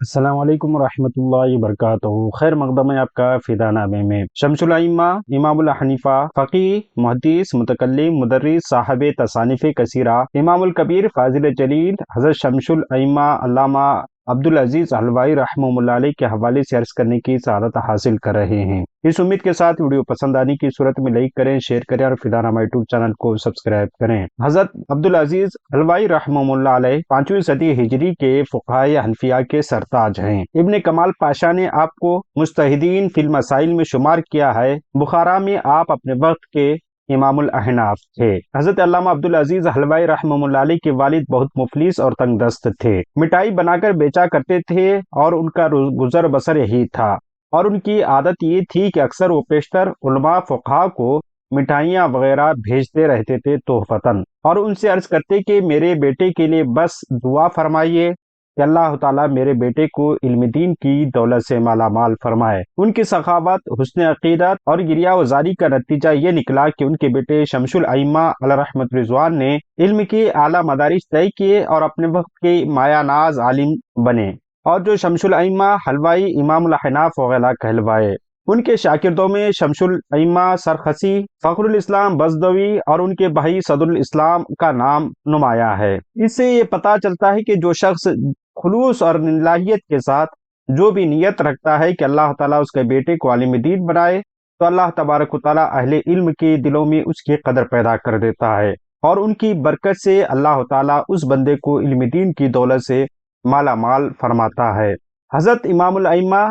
السلام علیکم ورحمۃ اللہ وبرکاتہ۔ خیر مقدم ہے آپ کا فدا نامے میں۔ شمس الائمہ امام الحنیفہ، فقیہ، محدث، متکلم، مدرس، صاحب تصانیف کثیرہ، امام الکبیر، فاضل جلیل حضرت شمس الائمہ علامہ عبدالعزیز حلوائی رحمہ اللہ علیہ کے حوالے سے عرض کرنے کی سعادت حاصل کر رہے ہیں۔ اس امید کے ساتھ ویڈیو پسند آنے کی صورت میں لائک کریں، شیئر کریں اور فدا نامہ یوٹیوب چینل کو سبسکرائب کریں۔ حضرت عبدالعزیز حلوائی رحمہ اللہ علیہ 5ویں صدی ہجری کے فقہائے حنفیہ کے سرتاج ہیں۔ ابن کمال پاشا نے آپ کو مجتہدین فی المسائل میں شمار کیا ہے۔ بخارا میں آپ اپنے وقت کے امام الاحناف تھے۔ حضرت علامہ عبدالعزیز حلوائی رحمہ اللہ علیہ کے والد بہت مفلس اور تنگ دست تھے۔ مٹھائی بنا کر بیچا کرتے تھے اور ان کا گزر بسر یہی تھا، اور ان کی عادت یہ تھی کہ اکثر وہ پیشتر علماء فقہاء کو مٹھائیاں وغیرہ بھیجتے رہتے تھے تحفتاً، اور ان سے عرض کرتے کہ میرے بیٹے کے لیے بس دعا فرمائیے کہ اللہ تعالیٰ میرے بیٹے کو علم دین کی دولت سے مالا مال فرمائے۔ ان کی سخاوت، حسن عقیدت اور گریہ وزاری کا نتیجہ یہ نکلا کہ ان کے بیٹے شمس الائمہ علیہ رحمت رضوان نے علم کے اعلیٰ مدارج طے کیے اور اپنے وقت کے مایہ ناز عالم بنے، اور جو شمس الائمہ حلوائی امام الاحناف وغیرہ کہلوائے۔ ان کے شاگردوں میں شمس الائمہ سرخسی، فخر الاسلام بزدوی اور ان کے بھائی صدر الاسلام کا نام نمایاں ہے۔ اس سے یہ پتہ چلتا ہے کہ جو شخص خلوص اور للہیت کے ساتھ جو بھی نیت رکھتا ہے کہ اللہ تعالیٰ اس کے بیٹے کو عالم دین بنائے، تو اللہ تبارک و تعالیٰ اہل علم کے دلوں میں اس کی قدر پیدا کر دیتا ہے، اور ان کی برکت سے اللہ تعالیٰ اس بندے کو علم دین کی دولت سے مالا مال فرماتا ہے۔ حضرت امام الائمہ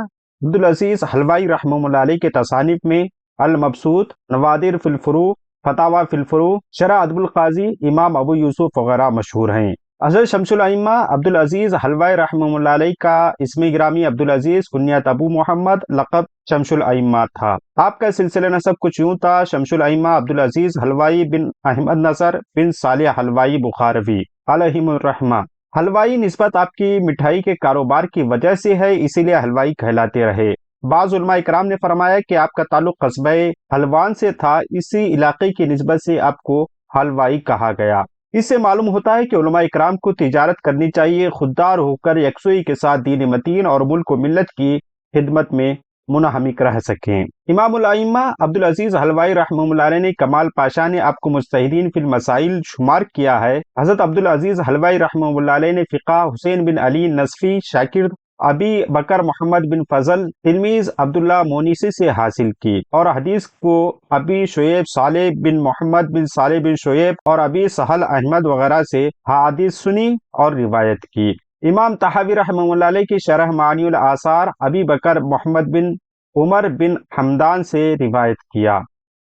عبدالعزیز حلوائی رحمہ اللہ علیہ کے تصانیف میں المبسوط، نوادر فی الفروع، فتاوی فی الفروع، شرح ادب القاضی، امام ابو یوسف وغیرہ مشہور ہیں۔ حضرت شمس الائمہ عبدالعزیز حلوائی رحمہ اللہ علیہ کا اسم گرامی عبدالعزیز، کنیت ابو محمد، لقب شمس الائمہ تھا۔ آپ کا سلسلہ نسب کچھ یوں تھا: شمس الائمہ عبدالعزیز حلوائی بن احمد نصر بن صالح حلوائی بخاروی علیہم الرحمہ۔ حلوائی نسبت آپ کی مٹھائی کے کاروبار کی وجہ سے ہے، اسی لیے حلوائی کہلاتے رہے۔ بعض علماء کرام نے فرمایا کہ آپ کا تعلق قصبہ حلوان سے تھا، اسی علاقے کی نسبت سے آپ کو حلوائی کہا گیا۔ اس سے معلوم ہوتا ہے کہ علماء اکرام کو تجارت کرنی چاہیے، خوددار ہو کر یکسوئی کے ساتھ دین متین اور ملک و ملت کی خدمت میں منہمک رہ سکیں۔ امام الائمہ عبدالعزیز حلوائی رحمہ اللہ علیہ نے کمال پاشا نے آپ کو مجتہدین فی المسائل شمار کیا ہے۔ حضرت عبدالعزیز حلوائی رحمہ اللہ علیہ نے فقہ حسین بن علی نصفی، شاگرد ابی بکر محمد بن فضل، تلمیذ عبداللہ مونیسی سے حاصل کی، اور حدیث کو ابی شعیب صالح بن محمد بن صالح بن شعیب اور ابی سہل احمد وغیرہ سے حدیث سنی اور روایت کی۔ امام طحاوی رحمہ اللہ علیہ کی شرح معانی الآثار ابی بکر محمد بن عمر بن حمدان سے روایت کیا۔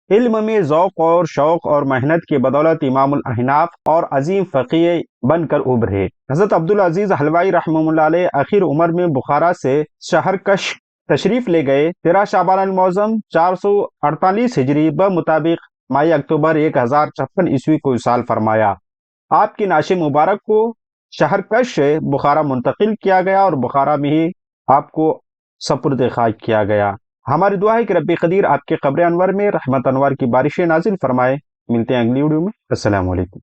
علم میں ذوق اور شوق اور محنت کی بدولت امام الاحناف اور عظیم فقیہ بن کر ابھرے۔ حضرت عبدالعزیز حلوائی رحمہ اللہ علیہ آخر عمر میں بخارا سے شہرکش تشریف لے گئے۔ 13 شعبان المعظم 448 ہجری بمطابق ماہ اکتوبر 1056 عیسوی کو وصال فرمایا۔ آپ کی نعش مبارک کو شہرکش سے بخارا منتقل کیا گیا اور بخارا میں ہی آپ کو سپرد خاک کیا گیا۔ ہماری دعا ہے کہ رب قدیر آپ کے قبر انور میں رحمت انوار کی بارشیں نازل فرمائے۔ ملتے ہیں اگلی ویڈیو میں۔ السلام علیکم۔